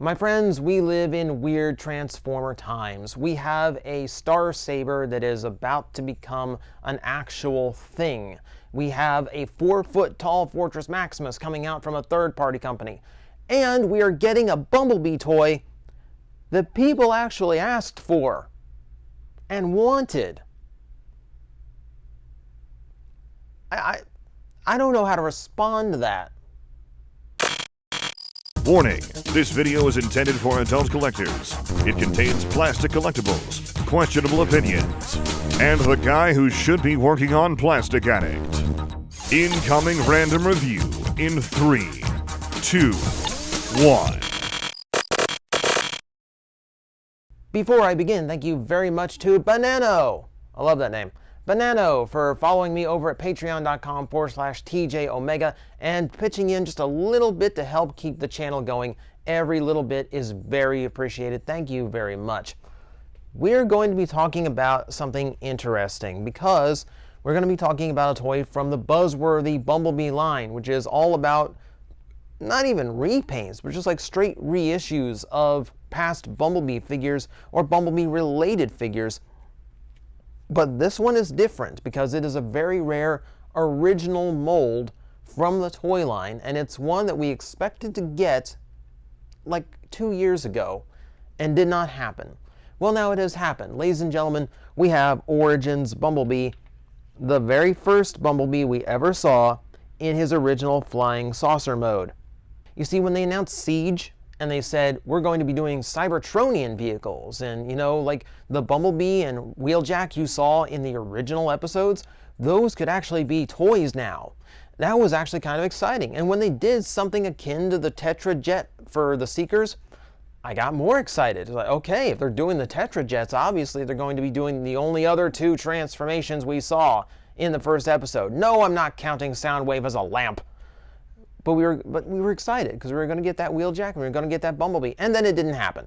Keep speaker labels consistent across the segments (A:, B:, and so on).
A: My friends, we live in weird Transformer times. We have a Star Saber that is about to become an actual thing. We have a 4-foot-tall Fortress Maximus coming out from a third-party company. And we are getting a Bumblebee toy that people actually asked for and wanted. I don't know how to respond to that.
B: Warning, this video is intended for adult collectors. It contains plastic collectibles, questionable opinions, and the guy who should be working on Plastic Addict. Incoming random review in 3, 2, 1.
A: Before I begin, thank you very much to Banano. I love that name. Banano for following me over at patreon.com/TJOmega and pitching in just a little bit to help keep the channel going. Every little bit is very appreciated. Thank you very much. We're going to be talking about something interesting because we're going to be talking about a toy from the Buzzworthy Bumblebee line, which is all about not even repaints, but just like straight reissues of past Bumblebee figures or Bumblebee related figures. But this one is different because it is a very rare original mold from the toy line, and it's one that we expected to get like 2 years ago and did not happen. Well, now it has happened. Ladies and gentlemen, we have Origins Bumblebee, the very first Bumblebee we ever saw in his original flying saucer mode. You see, when they announced Siege, and they said, we're going to be doing Cybertronian vehicles, and you know, like the Bumblebee and Wheeljack you saw in the original episodes, those could actually be toys now. That was actually kind of exciting. And when they did something akin to the Tetra Jet for the Seekers, I got more excited. Like, okay, if they're doing the Tetra Jets, obviously they're going to be doing the only other 2 transformations we saw in the first episode. No, I'm not counting Soundwave as a lamp. But we were excited because we were going to get that Wheeljack and we were going to get that Bumblebee, and then it didn't happen.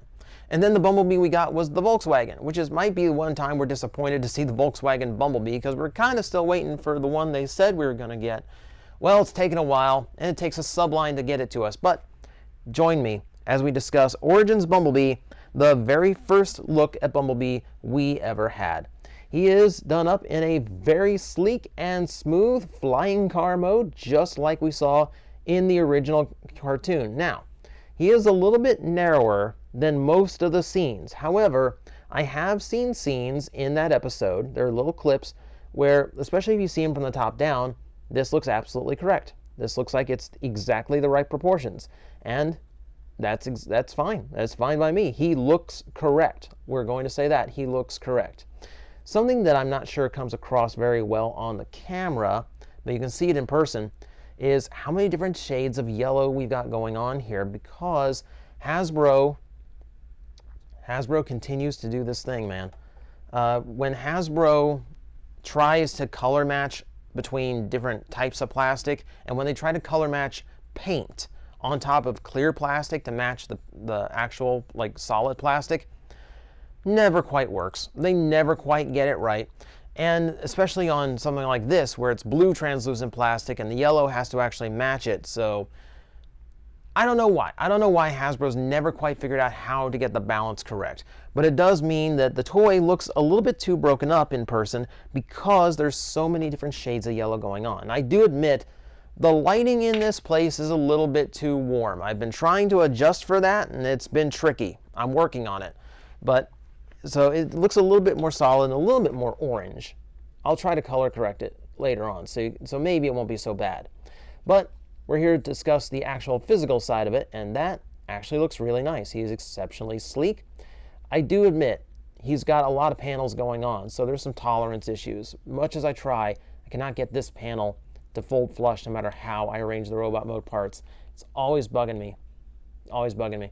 A: And then the Bumblebee we got was the Volkswagen, which might be the one time we're disappointed to see the Volkswagen Bumblebee because we're kind of still waiting for the one they said we were going to get. Well, it's taken a while, and it takes a subline to get it to us. But join me as we discuss Origins Bumblebee, the very first look at Bumblebee we ever had. He is done up in a very sleek and smooth flying car mode, just like we saw in the original cartoon. Now, he is a little bit narrower than most of the scenes. However, I have seen scenes in that episode, there are little clips, where, especially if you see him from the top down, this looks absolutely correct. This looks like it's exactly the right proportions. And that's fine. That's fine by me. He looks correct. We're going to say that. He looks correct. Something that I'm not sure comes across very well on the camera, but you can see it in person, is how many different shades of yellow we've got going on here, because Hasbro continues to do this thing, man. When Hasbro tries to color match between different types of plastic, and when they try to color match paint on top of clear plastic to match the actual like solid plastic, never quite works. They never quite get it right. And especially on something like this, where it's blue translucent plastic and the yellow has to actually match it. So I don't know why. I don't know why Hasbro's never quite figured out how to get the balance correct. But it does mean that the toy looks a little bit too broken up in person because there's so many different shades of yellow going on. And I do admit the lighting in this place is a little bit too warm. I've been trying to adjust for that, and it's been tricky. I'm working on it. But so it looks a little bit more solid and a little bit more orange. I'll try to color correct it later on, so maybe it won't be so bad. But we're here to discuss the actual physical side of it, and that actually looks really nice. He is exceptionally sleek. I do admit he's got a lot of panels going on, so there's some tolerance issues. Much as I try, I cannot get this panel to fold flush no matter how I arrange the robot mode parts. It's always bugging me. Always bugging me.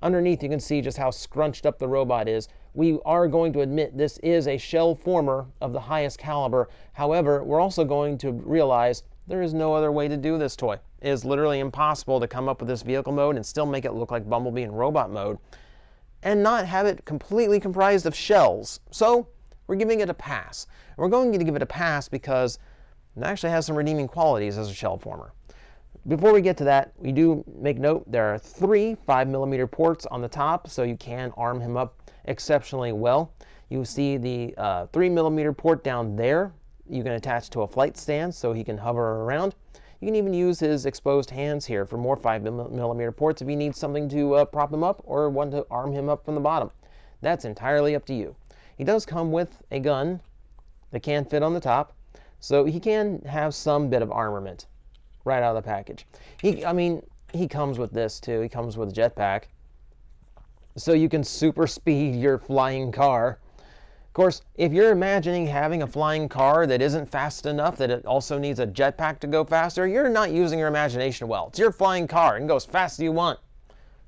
A: Underneath, you can see just how scrunched up the robot is. We are going to admit this is a shell former of the highest caliber. However, we're also going to realize there is no other way to do this toy. It is literally impossible to come up with this vehicle mode and still make it look like Bumblebee in robot mode and not have it completely comprised of shells. So we're giving it a pass. And we're going to give it a pass because it actually has some redeeming qualities as a shell former. Before we get to that, we do make note there are 3 5mm ports on the top, so you can arm him up exceptionally well. You see the 3mm port down there. You can attach to a flight stand so he can hover around. You can even use his exposed hands here for more 5mm ports if you need something to prop him up or want to arm him up from the bottom. That's entirely up to you. He does come with a gun that can fit on the top, so he can have some bit of armament right out of the package. He comes with this too. He comes with a jetpack, so you can super speed your flying car. Of course, if you're imagining having a flying car that isn't fast enough, that it also needs a jetpack to go faster, you're not using your imagination well. It's your flying car and go as fast as you want.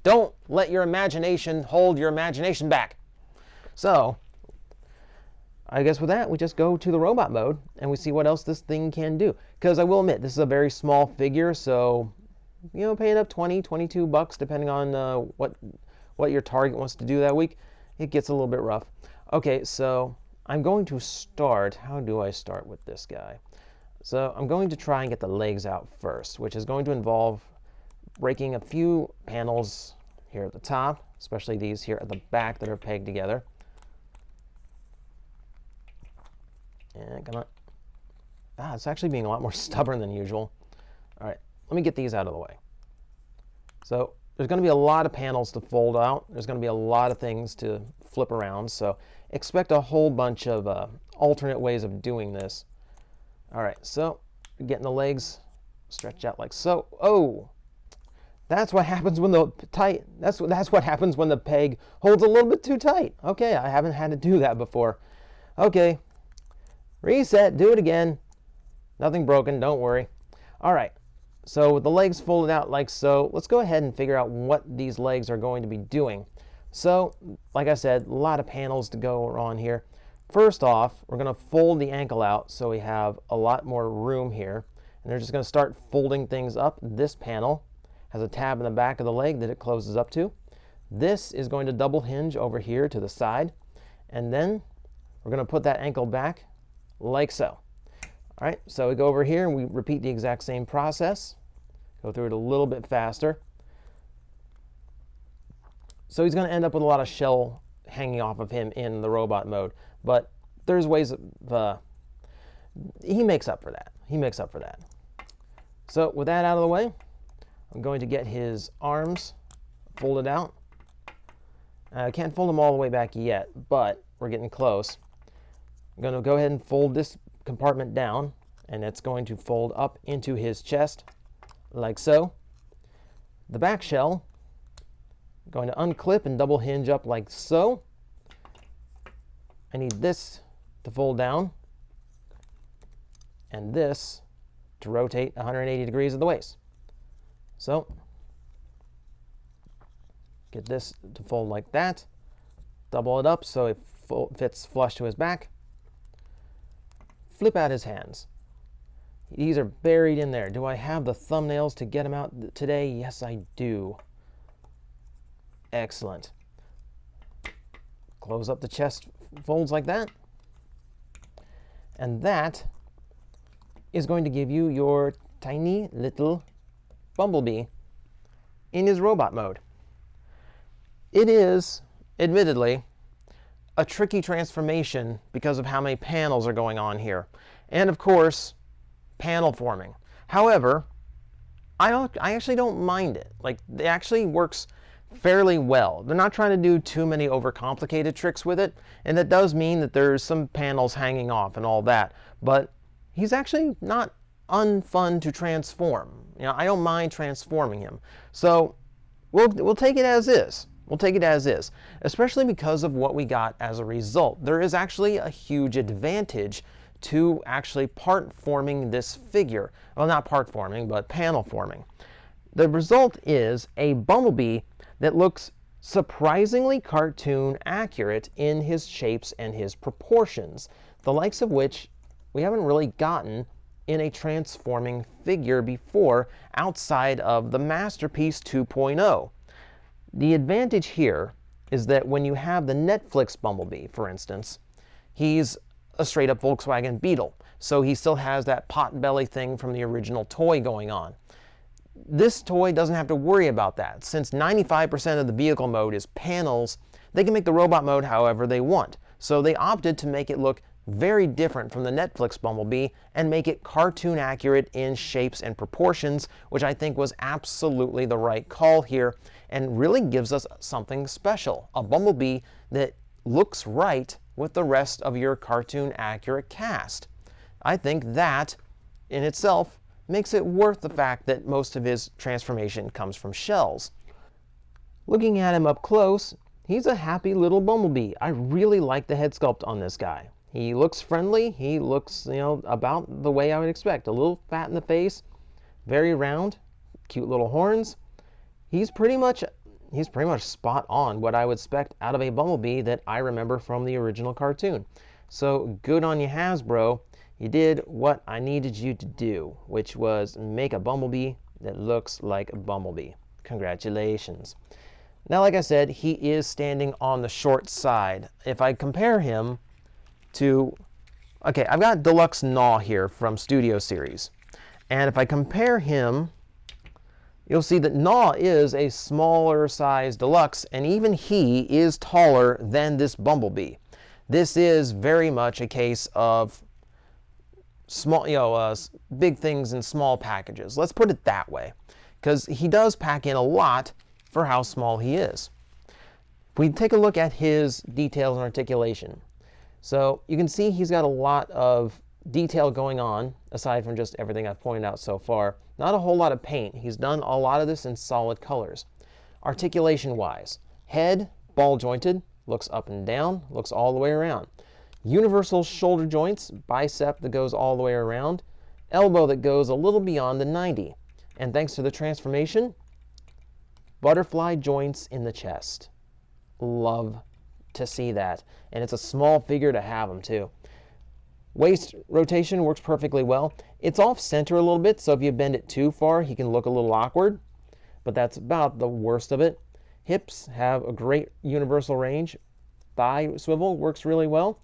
A: Don't let your imagination hold your imagination back. So, I guess with that, we just go to the robot mode and we see what else this thing can do. Because I will admit, this is a very small figure, so, paying up $20, $22, depending on what your target wants to do that week, it gets a little bit rough. Okay, so I'm going to start. How do I start with this guy? So I'm going to try and get the legs out first, which is going to involve breaking a few panels here at the top, especially these here at the back that are pegged together. And come on. It's actually being a lot more stubborn than usual. All right, let me get these out of the way. So there's going to be a lot of panels to fold out. There's going to be a lot of things to flip around. So expect a whole bunch of alternate ways of doing this. All right, so getting the legs stretched out like so. Oh, that's what happens when the That's what happens when the peg holds a little bit too tight. Okay, I haven't had to do that before. Okay, reset. Do it again. Nothing broken. Don't worry. All right. So with the legs folded out like so, let's go ahead and figure out what these legs are going to be doing. So, like I said, a lot of panels to go on here. First off, we're going to fold the ankle out so we have a lot more room here. And they're just going to start folding things up. This panel has a tab in the back of the leg that it closes up to. This is going to double hinge over here to the side. And then we're going to put that ankle back like so. All right, so we go over here and we repeat the exact same process. Go through it a little bit faster. So he's going to end up with a lot of shell hanging off of him in the robot mode. But there's ways of, he makes up for that. He makes up for that. So with that out of the way, I'm going to get his arms folded out. I can't fold them all the way back yet, but we're getting close. I'm going to go ahead and fold this compartment down, and it's going to fold up into his chest like so. The back shell, I'm going to unclip and double hinge up like so. I need this to fold down and this to rotate 180 degrees at the waist. So get this to fold like that, double it up so it fits flush to his back. Flip out his hands. These are buried in there. Do I have the thumbnails to get them out today? Yes, I do. Excellent. Close up the chest folds like that. And that is going to give you your tiny little Bumblebee in his robot mode. It is, admittedly, a tricky transformation because of how many panels are going on here. And of course, panel forming. However, I actually don't mind it. Like, it actually works fairly well. They're not trying to do too many overcomplicated tricks with it, and that does mean that there's some panels hanging off and all that, but he's actually not unfun to transform. I don't mind transforming him. So we'll take it as is. We'll take it as is, especially because of what we got as a result. There is actually a huge advantage to actually part forming this figure. Well, not part forming, but panel forming. The result is a Bumblebee that looks surprisingly cartoon accurate in his shapes and his proportions, the likes of which we haven't really gotten in a transforming figure before outside of the Masterpiece 2.0. The advantage here is that when you have the Netflix Bumblebee, for instance, he's a straight-up Volkswagen Beetle, so he still has that pot belly thing from the original toy going on. This toy doesn't have to worry about that. Since 95% of the vehicle mode is panels, they can make the robot mode however they want. So they opted to make it look very different from the Netflix Bumblebee and make it cartoon accurate in shapes and proportions, which I think was absolutely the right call here and really gives us something special. A Bumblebee that looks right with the rest of your cartoon accurate cast. I think that in itself makes it worth the fact that most of his transformation comes from shells. Looking at him up close, he's a happy little Bumblebee. I really like the head sculpt on this guy. He looks friendly. He looks, about the way I would expect. A little fat in the face, very round, cute little horns. He's pretty much spot on what I would expect out of a Bumblebee that I remember from the original cartoon. So good on you, Hasbro. You did what I needed you to do, which was make a Bumblebee that looks like a Bumblebee. Congratulations. Now, like I said, he is standing on the short side. If I compare him to, okay, I've got Deluxe Gnaw here from Studio Series. And if I compare him, you'll see that Gnaw is a smaller size Deluxe, and even he is taller than this Bumblebee. This is very much a case of small, big things in small packages. Let's put it that way, because he does pack in a lot for how small he is. If we take a look at his details and articulation, so you can see he's got a lot of detail going on, aside from just everything I've pointed out so far. Not a whole lot of paint. He's done a lot of this in solid colors. Articulation-wise, head, ball jointed, looks up and down, looks all the way around. Universal shoulder joints, bicep that goes all the way around, elbow that goes a little beyond the 90. And thanks to the transformation, butterfly joints in the chest. Love to see that. And it's a small figure to have them too. Waist rotation works perfectly well. It's off center a little bit, so if you bend it too far, he can look a little awkward, but that's about the worst of it. Hips have a great universal range. Thigh swivel works really well.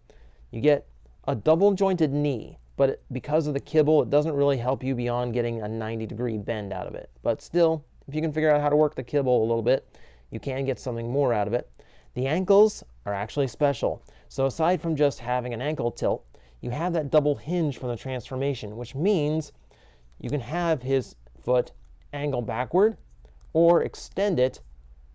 A: You get a double jointed knee, but because of the kibble, it doesn't really help you beyond getting a 90-degree bend out of it. But still, if you can figure out how to work the kibble a little bit, you can get something more out of it. The ankles are actually special. So aside from just having an ankle tilt, you have that double hinge from the transformation, which means you can have his foot angle backward or extend it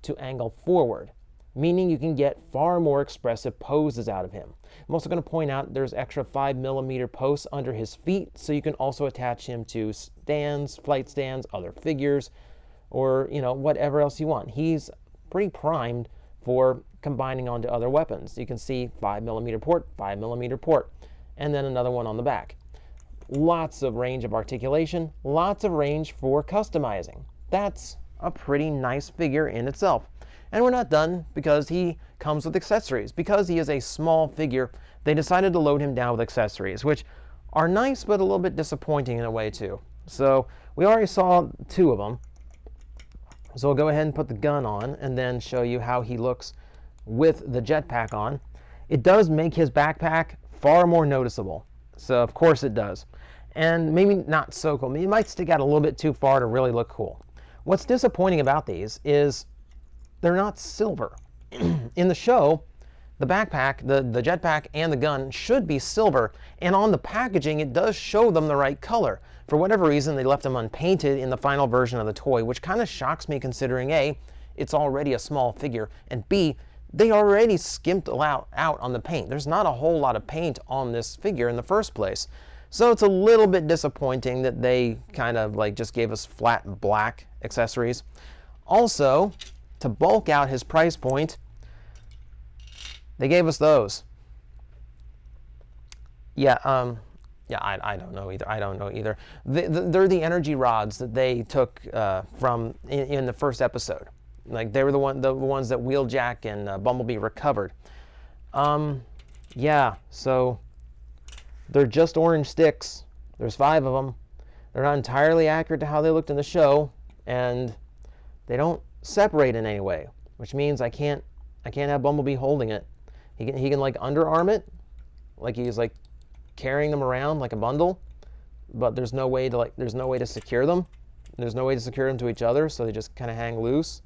A: to angle forward, meaning you can get far more expressive poses out of him. I'm also going to point out there's extra 5mm posts under his feet, so you can also attach him to stands, flight stands, other figures, or whatever else you want. He's pretty primed for combining onto other weapons. You can see 5mm port, 5mm port, and then another one on the back. Lots of range of articulation, lots of range for customizing. That's a pretty nice figure in itself. And we're not done, because he comes with accessories. Because he is a small figure, they decided to load him down with accessories, which are nice but a little bit disappointing in a way too. So we already saw 2 of them. So we'll go ahead and put the gun on and then show you how he looks with the jetpack on. It does make his backpack far more noticeable. So of course it does. And maybe not so cool. It might stick out a little bit too far to really look cool. What's disappointing about these is they're not silver. In the show, the backpack, the jetpack, and the gun should be silver, and on the packaging it does show them the right color. For whatever reason, they left them unpainted in the final version of the toy, which kind of shocks me considering A, it's already a small figure, and B, they already skimped out on the paint. There's not a whole lot of paint on this figure in the first place. So it's a little bit disappointing that they kind of just gave us flat black accessories. Also, to bulk out his price point, they gave us those. I don't know either. They're the energy rods that they took from in the first episode. They were the ones that Wheeljack and Bumblebee recovered. So they're just orange sticks. There's 5 of them. They're not entirely accurate to how they looked in the show, and they don't separate in any way, which means I can't have Bumblebee holding it. He can underarm it, like he's carrying them around like a bundle, but there's no way to secure them. There's no way to secure them to each other, so they just kind of hang loose.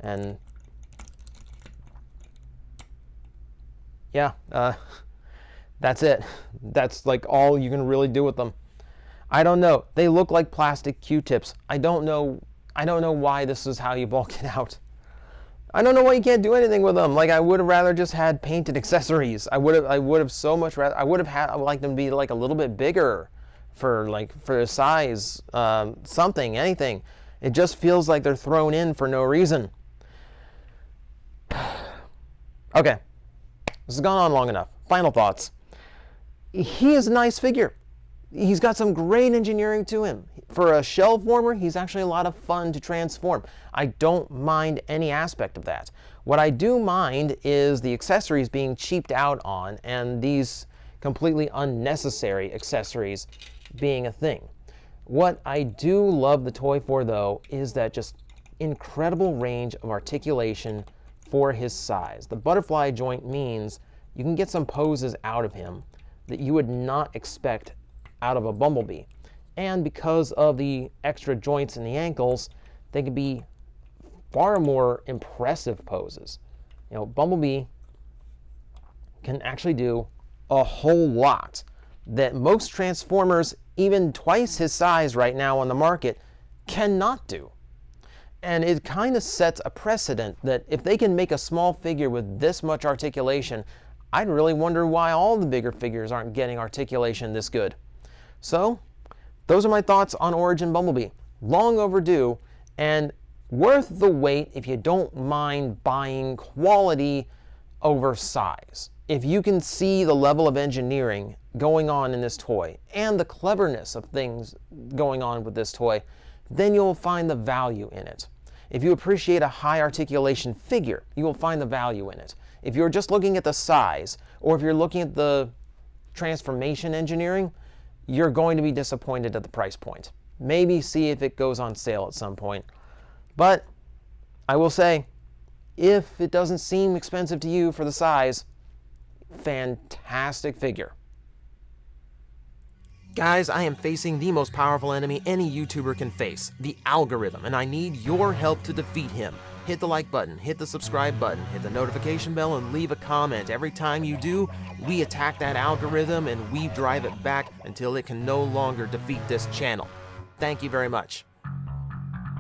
A: And yeah, that's it. That's like all you can really do with them. I don't know. They look like plastic Q-tips. I don't know why this is how you bulk it out. I don't know why you can't do anything with them. Like, I would have rather just had painted accessories. I would have so much rather. I would liked them to be like a little bit bigger for the size, something, anything. It just feels like they're thrown in for no reason. Okay, this has gone on long enough. Final thoughts. He is a nice figure. He's got some great engineering to him. For a shell former, he's actually a lot of fun to transform. I don't mind any aspect of that. What I do mind is the accessories being cheaped out on and these completely unnecessary accessories being a thing. What I do love the toy for, though, is that just incredible range of articulation for his size. The butterfly joint means you can get some poses out of him that you would not expect out of a Bumblebee. And because of the extra joints in the ankles, they can be far more impressive poses. You know, Bumblebee can actually do a whole lot that most Transformers, even twice his size right now on the market, cannot do. And it kind of sets a precedent that if they can make a small figure with this much articulation, I'd really wonder why all the bigger figures aren't getting articulation this good. So, those are my thoughts on Origin Bumblebee. Long overdue and worth the wait if you don't mind buying quality over size. If you can see the level of engineering going on in this toy and the cleverness of things going on with this toy, then you'll find the value in it. If you appreciate a high articulation figure, you will find the value in it. If you're just looking at the size, or if you're looking at the transformation engineering, you're going to be disappointed at the price point. Maybe see if it goes on sale at some point. But I will say, if it doesn't seem expensive to you for the size, fantastic figure. Guys, I am facing the most powerful enemy any YouTuber can face, the algorithm, and I need your help to defeat him. Hit the like button, hit the subscribe button, hit the notification bell, and leave a comment. Every time you do, we attack that algorithm and we drive it back until it can no longer defeat this channel. Thank you very much.